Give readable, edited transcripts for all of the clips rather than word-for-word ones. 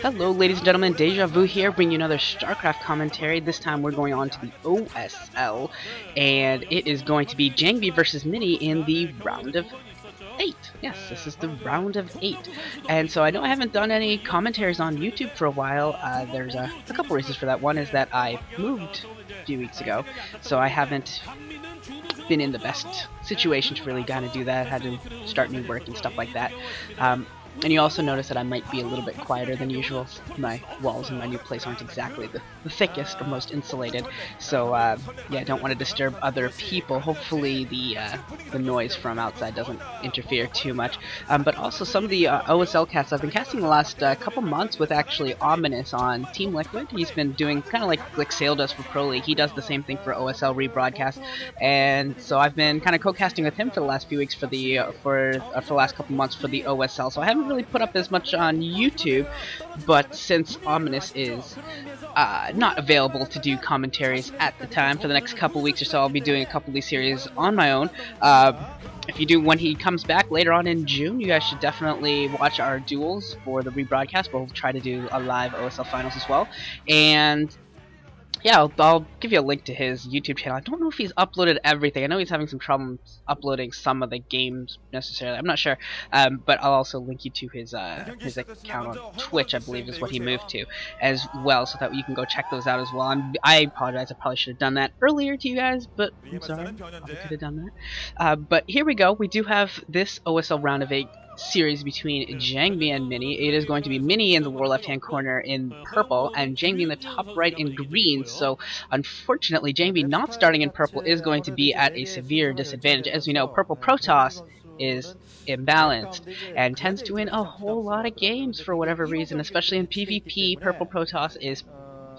Hello ladies and gentlemen, Deja Vu here, bringing you another StarCraft commentary. This time we're going on to the OSL, and it is going to be Jangbi versus Mini in the round of 8. Yes, this is the round of 8. And so I know I haven't done any commentaries on YouTube for a while. There's a couple reasons for that. One is that I moved a few weeks ago, so I haven't been in the best situation to really kind of do that. Had to start new work and stuff like that. And you also notice that I might be a little bit quieter than usual. My walls in my new place aren't exactly the thickest or most insulated, so yeah, I don't want to disturb other people. Hopefully the noise from outside doesn't interfere too much. But also some of the OSL casts I've been casting the last couple months with actually Ominous on Team Liquid. He's been doing kind of like Sale does for Pro League. He does the same thing for OSL rebroadcast, and so I've been kind of co-casting with him for the last few weeks for the last couple months for the OSL. So I haven't really put up as much on YouTube, but since Ominous is not available to do commentaries at the time for the next couple weeks or so, I'll be doing a couple of these series on my own. If you do, when he comes back later on in June, you guys should definitely watch our duels for the rebroadcast. We'll try to do a live OSL finals as well, and yeah, I'll give you a link to his YouTube channel. I don't know if he's uploaded everything. I know he's having some problems uploading some of the games necessarily. I'm not sure, but I'll also link you to his account on Twitch, I believe is what he moved to, as well, so that you can go check those out as well. And I apologize, I probably should have done that earlier to you guys, but I'm sorry, I could have done that. But here we go. We do have this OSL round of 8 series between Jangbi and Mini. It is going to be Mini in the lower left hand corner in purple and Jangbi in the top right in green. So unfortunately Jangbi not starting in purple is going to be at a severe disadvantage. As we know, purple Protoss is imbalanced and tends to win a whole lot of games for whatever reason, especially in PvP. Purple Protoss is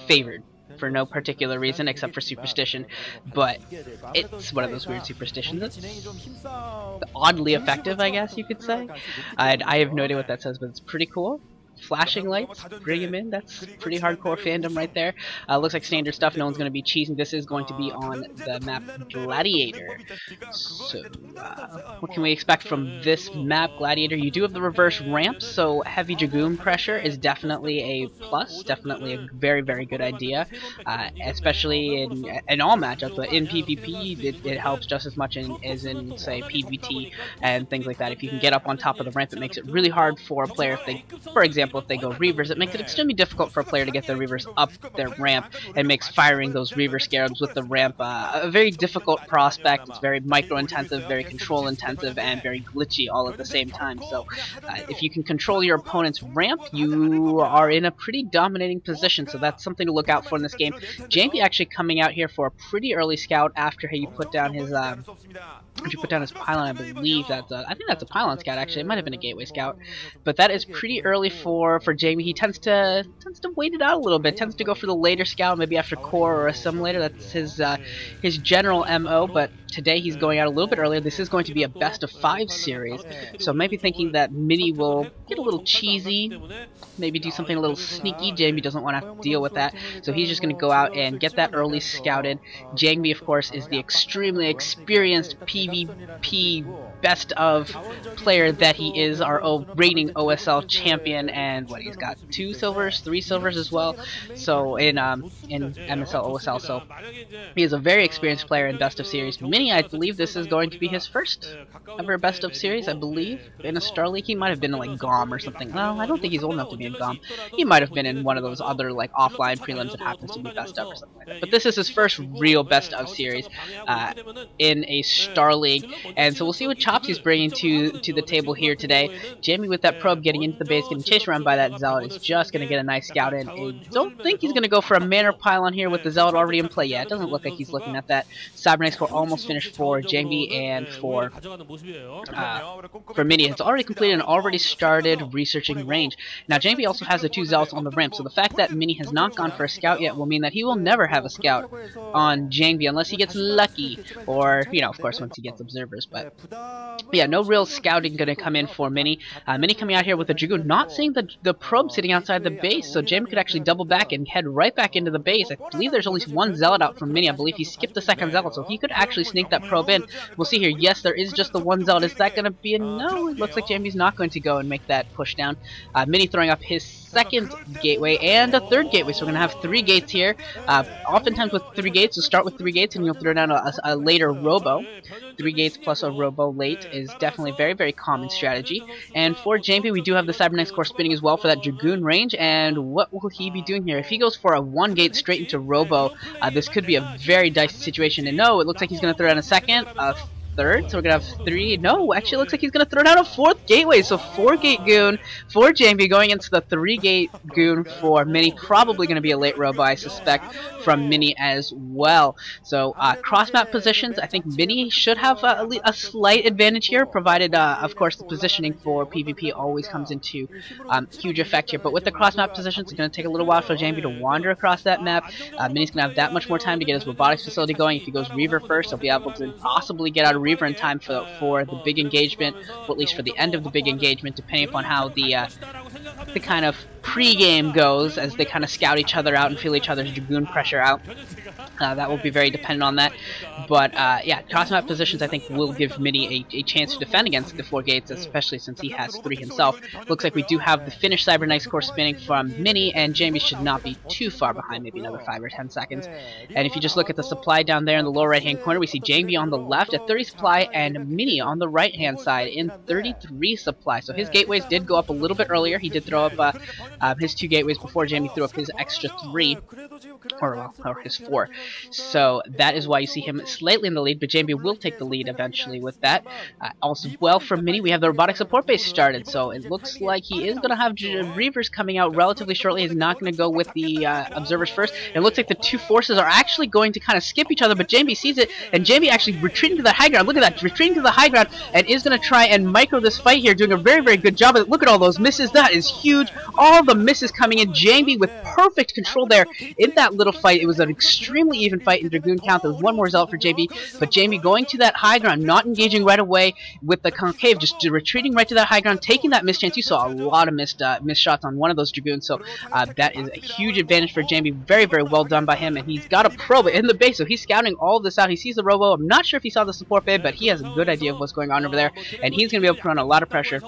favored for no particular reason except for superstition, but it's one of those weird superstitions. It's oddly effective, I guess you could say. I have no idea what that says, but it's pretty cool. Flashing lights, bring him in, that's pretty hardcore fandom right there. Looks like standard stuff, no one's going to be cheesing. This is going to be on the map Gladiator. So, what can we expect from this map, Gladiator? You do have the reverse ramp, so heavy Dragoon pressure is definitely a plus, definitely a very, very good idea, especially in all matchups, but in PvP it helps just as much as in, say, PvT and things like that. If you can get up on top of the ramp, it makes it really hard for a player if they, for example, if they go Reavers, it makes it extremely difficult for a player to get their Reavers up their ramp, and makes firing those Reaver Scarabs with the ramp a very difficult prospect. It's very micro-intensive, very control-intensive, and very glitchy all at the same time. So if you can control your opponent's ramp, you are in a pretty dominating position, so that's something to look out for in this game. Jangbi actually coming out here for a pretty early scout after he put down his pylon. I believe that's I think that's a pylon scout actually. It might have been a gateway scout, but that is pretty early for Jangbi. He tends to wait it out a little bit. Tends to go for the later scout, maybe after core or assimilator. That's his general MO. But today he's going out a little bit earlier. This is going to be a best of 5 series, so maybe thinking that Mini will get a little cheesy, maybe do something a little sneaky. Jangbi doesn't want to have to deal with that, so he's just going to go out and get that early scouted. Jangbi, of course, is the extremely experienced PvP best of player that he is, our reigning OSL champion, and what, he's got 2 silvers, 3 silvers as well, so in MSL OSL, so he is a very experienced player in best of series. Mini, I believe this is going to be his first ever best of series, I believe, in a Star League. He might have been in like GOM or something. Well, I don't think he's old enough to be in GOM. He might have been in one of those other like offline prelims that happens to be best of or something like that. But this is his first real best of series in a Star League, and so we'll see what chops he's bringing to the table here today. Jangbi with that probe getting into the base, getting chased around by that Zealot, is just going to get a nice scout in. I don't think he's going to go for a Manor Pylon here with the Zealot already in play. Yeah, it doesn't look like he's looking at that. Cybernetics core almost finished for Jangbi, and for Mini, it's already completed and already started researching range. Now Jangbi also has the 2 Zealots on the ramp, so the fact that Mini has not gone for a scout yet will mean that he will never have a scout on Jangbi unless he gets lucky, or, you know, of course once he gets observers. But yeah, no real scouting going to come in for Mini. Mini coming out here with a Dragoon, not seeing the probe sitting outside the base, so Jangbi could actually double back and head right back into the base. I believe there's only 1 Zealot out from Mini. I believe he skipped the second Zealot, so he could actually sneak sneak that probe in. We'll see here. Yes, there is just the one Zealot. Is that going to be a no? It looks like Jangbi's not going to go and make that push down. Mini throwing up his second gateway and a third gateway. So we're going to have 3 gates here. Oftentimes with 3 gates, you'll start with 3 gates and you'll throw down a later Robo. 3 gates plus a Robo late is definitely a very, very common strategy. And for Jangbi, we do have the Cybernetics Core spinning as well for that Dragoon range. And what will he be doing here? If he goes for a 1 gate straight into Robo, this could be a very dicey situation. And no, it looks like he's going to throw down a second, third, so we're gonna have 3. No, actually, it looks like he's gonna throw down a 4th gateway. So 4-gate goon for Jangbi going into the 3-gate goon for Mini. Probably gonna be a late Robo, I suspect, from Mini as well. So cross map positions, I think Mini should have a slight advantage here, provided, of course, the positioning for PvP always comes into huge effect here. But with the cross map positions, it's gonna take a little while for Jangbi to wander across that map. Mini's gonna have that much more time to get his robotics facility going. If he goes Reaver first, he'll be able to possibly get out of Reaver in time for the big engagement, or at least for the end of the big engagement, depending upon how the kind of pre-game goes, as they kind of scout each other out and feel each other's Dragoon pressure out. That will be very dependent on that. But yeah, cross-map positions I think will give Mini a chance to defend against the 4 gates, especially since he has 3 himself. Looks like we do have the finished Cybernetics Core spinning from Mini, and Jangbi should not be too far behind, maybe another 5 or 10 seconds. And if you just look at the supply down there in the lower right-hand corner, we see Jangbi on the left at 30 supply and Mini on the right-hand side in 33 supply. So his gateways did go up a little bit earlier. He did throw up his 2 gateways before Jangbi threw up his extra 3. Or his 4. So that is why you see him slightly in the lead, but Jangbi will take the lead eventually with that. Also, well, from Mini, we have the robotic support base started, so it looks like he is going to have Reavers coming out relatively shortly. He's not going to go with the Observers first. It looks like the 2 forces are actually going to kind of skip each other, but Jangbi sees it, and Jangbi actually retreating to the high ground. Look at that, retreating to the high ground, and is going to try and micro this fight here, doing a very, very good job of it. Look at all those misses. That is huge. All the misses coming in. Jangbi with perfect control there in that little fight. It was an extremely even fight in Dragoon count. There was 1 more Zealot for Jangbi, but Jangbi going to that high ground, not engaging right away with the concave, just retreating right to that high ground, taking that mischance. You saw a lot of missed shots on one of those Dragoons, so that is a huge advantage for Jangbi. Very, very well done by him, and he's got a probe in the base, so he's scouting all this out. He sees the Robo. I'm not sure if he saw the support bay, but he has a good idea of what's going on over there, and he's going to be able to put on a lot of pressure.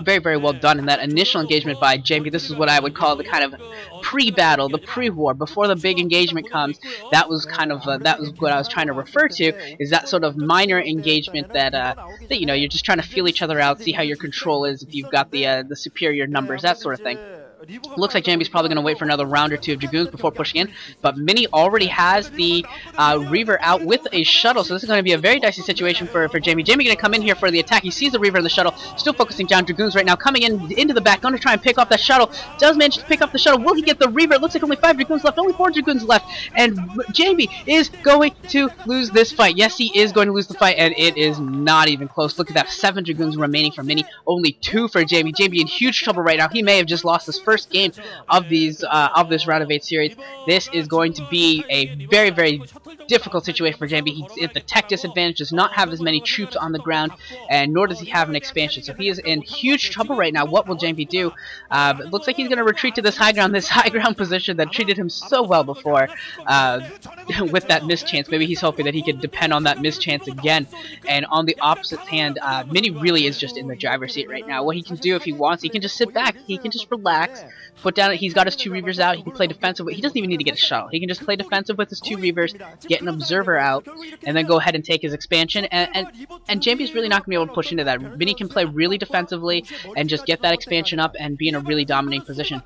Very, very well done in that initial engagement by Jangbi. This is what I would call the kind of pre-battle, the pre-war, before the big engagement comes. That was kind of that was what I was trying to refer to, is that sort of minor engagement that that you know, you're just trying to feel each other out, see how your control is, if you've got the superior numbers, that sort of thing. Looks like Jangbi's probably going to wait for another round or 2 of Dragoons before pushing in, but Mini already has the Reaver out with a shuttle, so this is going to be a very dicey situation for Jangbi. Jangbi going to come in here for the attack. He sees the Reaver in the shuttle, still focusing down Dragoons right now, coming in into the back, going to try and pick off that shuttle. Does manage to pick off the shuttle. Will he get the Reaver? It looks like only 5 Dragoons left, only 4 Dragoons left, and Jangbi is going to lose this fight. Yes, he is going to lose the fight, and it is not even close. Look at that, 7 Dragoons remaining for Mini, only 2 for Jangbi. Jangbi in huge trouble right now. He may have just lost his first game of these this round of 8 series. This is going to be a very, very difficult situation for Jangbi. He's at the tech disadvantage, does not have as many troops on the ground, and nor does he have an expansion. So he is in huge trouble right now. What will Jangbi do? It looks like he's going to retreat to this high ground position that treated him so well before with that mischance. Maybe he's hoping that he can depend on that mischance again. And on the opposite hand, Mini really is just in the driver's seat right now. What he can do if he wants, he can just sit back, he can just relax, put down, he's got his 2 Reavers out, he can play defensive, he doesn't even need to get a shuttle, he can just play defensive with his 2 Reavers, get an Observer out, and then go ahead and take his expansion, and Jangbi's really not going to be able to push into that. Mini can play really defensively, and just get that expansion up, and be in a really dominating position.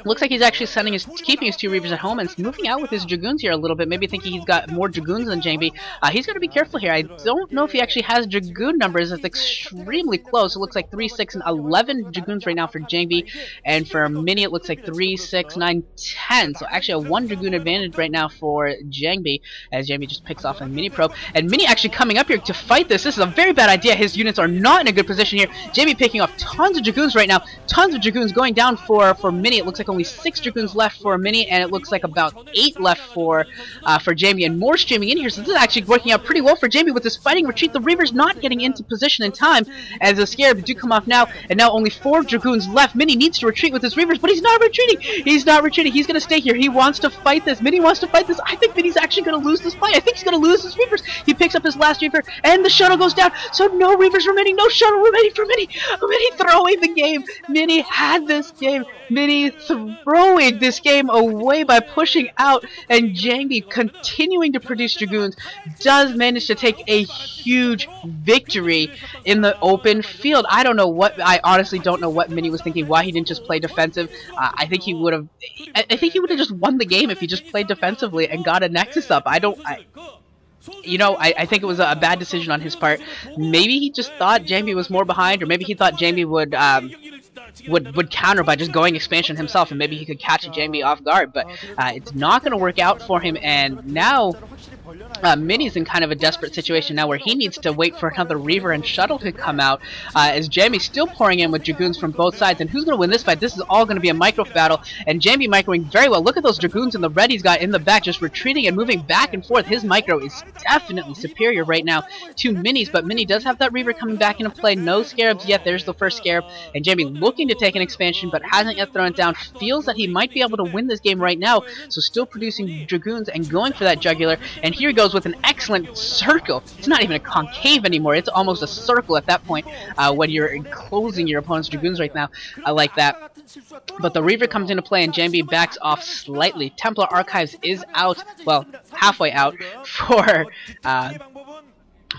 Looks like he's actually keeping his 2 Reavers at home, and moving out with his Dragoons here a little bit, maybe thinking he's got more Dragoons than Jangbi. He's got to be careful here. I don't know if he actually has Dragoon numbers. It's extremely close. It looks like 3, 6, and 11 Dragoons right now for Jangbi, and for Mini it looks like 3, 6, 9, 10. So actually a 1 Dragoon advantage right now for Jangbi, as Jangbi just picks off a Mini probe. And Mini actually coming up here to fight this. This is a very bad idea. His units are not in a good position here. Jangbi picking off tons of Dragoons right now. Tons of Dragoons going down for Mini. It looks like only 6 Dragoons left for Mini, and it looks like about 8 left for Jangbi, and more streaming in here. So this is actually working out pretty well for Jangbi with this fighting retreat. The Reaver's not getting into position in time, as the Scarab do come off now, and now only 4 Dragoons left. Mini needs to retreat with his Reavers, but he's not retreating. He's not retreating. He's going to stay here. He wants to fight this. Mini wants to fight this. I think Mini's actually going to lose this fight. I think he's going to lose his Reavers. He picks up his last Reaver, and the shuttle goes down. So no Reavers remaining, no shuttle remaining for Mini. Mini throwing the game. Mini had this game. Mini throwing this game away by pushing out, and Jangbi continuing to produce Dragoons does manage to take a huge victory in the open field. I don't know what, I honestly don't know what Mini was thinking, why he didn't just play defensive. I think he would have, I think he would have just won the game if he just played defensively and got a Nexus up. I think it was a bad decision on his part. Maybe he just thought Jangbi was more behind, or maybe he thought Jangbi would counter by just going expansion himself, and maybe he could catch Jangbi off guard, but it's not going to work out for him, and now Mini's in kind of a desperate situation now where he needs to wait for another Reaver and Shuttle to come out, as Jangbi's still pouring in with Dragoons from both sides, and who's going to win this fight? This is all going to be a micro battle, and Jangbi microing very well. Look at those Dragoons in the red he's got in the back, just retreating and moving back and forth. His micro is definitely superior right now to Mini's, but Mini does have that Reaver coming back into play. No Scarabs yet. There's the first Scarab, and Jangbi looking to take an expansion, but hasn't yet thrown it down. Feels that he might be able to win this game right now, so still producing Dragoons and going for that Jugular, and here he goes with an excellent circle. It's not even a concave anymore, it's almost a circle at that point when you're enclosing your opponent's Dragoons right now like that. But the Reaver comes into play and Jangbi backs off slightly. Templar Archives is out, well, halfway out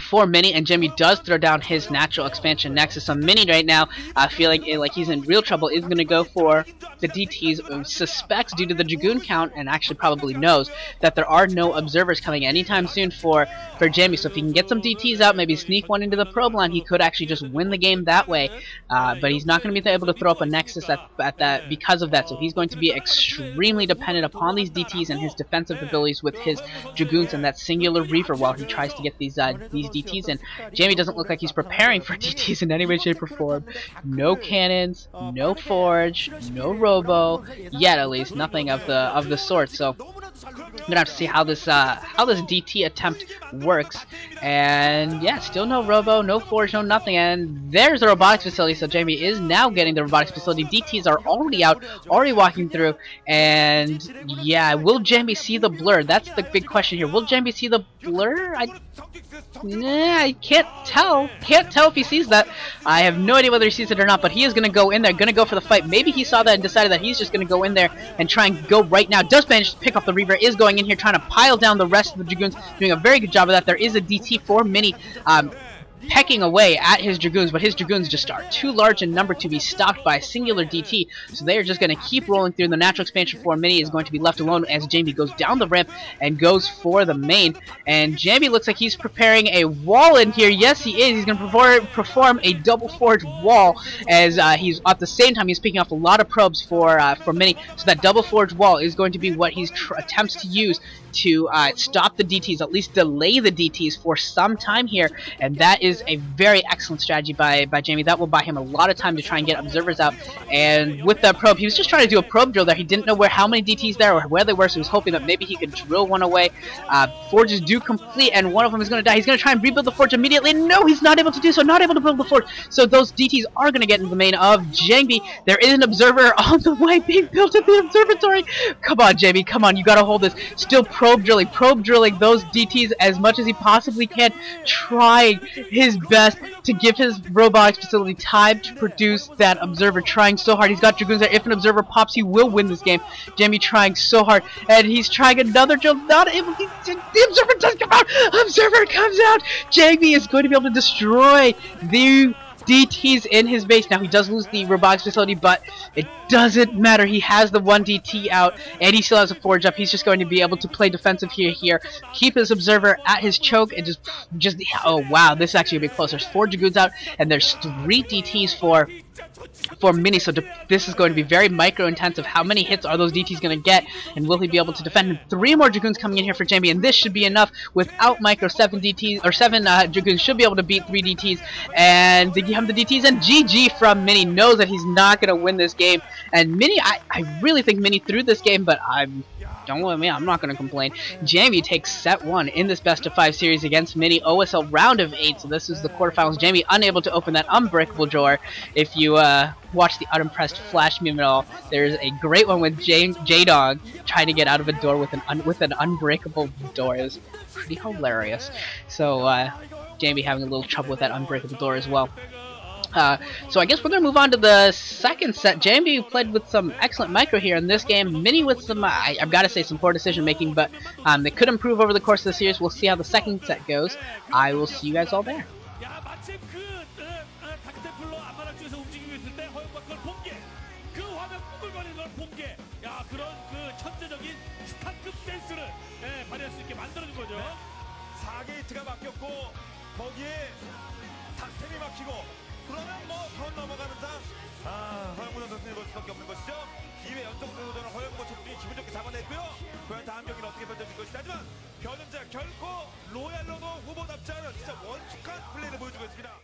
for Mini, and Jangbi does throw down his natural expansion Nexus. So Mini right now, feeling like he's in real trouble, is going to go for the DTs, suspects due to the Dragoon count, and actually probably knows that there are no observers coming anytime soon for Jangbi. So if he can get some DTs out, maybe sneak one into the probe line, he could actually just win the game that way. But he's not going to be able to throw up a Nexus at that because of that. So he's going to be extremely dependent upon these DTs and his defensive abilities with his Dragoons and that singular Reaver while he tries to get these DTs in. Jangbi doesn't look like he's preparing for DTs in any way, shape, or form. No cannons, no Forge, no Robo, yet at least, nothing of the sort. So I'm gonna have to see how this DT attempt works. And yeah, still no Robo, no Forge, no nothing. And there's the robotics facility. So Jangbi is now getting the robotics facility. DTs are already out, already walking through. And yeah, will Jangbi see the blur? That's the big question here. Will Jangbi see the blur? I can't tell. Can't tell if he sees that. I have no idea whether he sees it or not, but he is going to go in there, going to go for the fight. Maybe he saw that and decided that he's just going to go in there and try and go right now. Does manage to pick up the Reaver, is going in here trying to pile down the rest of the Dragoons, doing a very good job of that. There is a DT for Mini, pecking away at his Dragoons, but his Dragoons just are too large in number to be stopped by a singular DT, so they are just going to keep rolling through. The natural expansion for Mini is going to be left alone as Jangbi goes down the ramp and goes for the main, and Jangbi looks like he's preparing a wall in here. Yes, he is. He's going to perform a double forge wall, as he's at the same time he's picking off a lot of probes for Mini, so that double forge wall is going to be what he attempts to use to stop the DTs, at least delay the DTs for some time here, and that is a very excellent strategy by Jangbi. That will buy him a lot of time to try and get observers out. And with that probe, he was just trying to do a probe drill there. He didn't know how many DTs there or where they were, so he was hoping that maybe he could drill one away. Forges do complete, and one of them is going to die. He's going to try and rebuild the forge immediately. No, he's not able to do so. Not able to build the forge. So those DTs are going to get into the main of Jangbi. There is an observer on the way being built at the observatory. Come on, Jangbi. Come on. You got to hold this. Still probe drilling those DTs as much as he possibly can, trying his best to give his robotics facility time to produce that observer, trying so hard. He's got Dragoons there. If an observer pops, he will win this game. Jangbi trying so hard, and he's trying another drill, not able to. The observer does come out. Observer comes out. Jangbi is going to be able to destroy the DTs in his base. Now he does lose the robotics facility, but it doesn't matter. He has the one DT out, and he still has a forge up. He's just going to be able to play defensive here, keep his observer at his choke, and just oh wow, this is actually gonna be close. There's 4 Dragoons out, and there's 3 DTs for Mini, so this is going to be very micro intensive. How many hits are those DTs going to get, and will he be able to defend? And 3 more Dragoons coming in here for Jangbi, and this should be enough. Without micro, 7 DTs or 7 Dragoons should be able to beat 3 DTs, and they give him the DTs. And GG from Mini. Knows that he's not going to win this game, and Mini, I really think Mini threw this game, but don't let me, I'm not going to complain. Jangbi takes set 1 in this best of 5 series against Mini OSL round of 8. So this is the quarterfinals. Jangbi unable to open that unbreakable drawer. If you watch the unimpressed flash meme at all, there's a great one with J-Dog trying to get out of a door with an unbreakable door. It was pretty hilarious. So Jangbi having a little trouble with that unbreakable door as well. So I guess we're going to move on to the second set. Jangbi played with some excellent micro here in this game. Mini with some, I've got to say, some poor decision making, but they could improve over the course of the series. We'll see how the second set goes. I will see you guys all there. 그러면 뭐 다운 넘어가는 상 허영무 선수는 볼 수밖에 없는 것이죠. 2회 연속 도전을 허영무 선수이 기분 좋게 잡아냈고요. 과연 다음 경기는 어떻게 펼쳐질 것이다. 하지만 변현재 결코 로얄로도 후보답지 않은 진짜 원숙한 플레이를 보여주고 있습니다.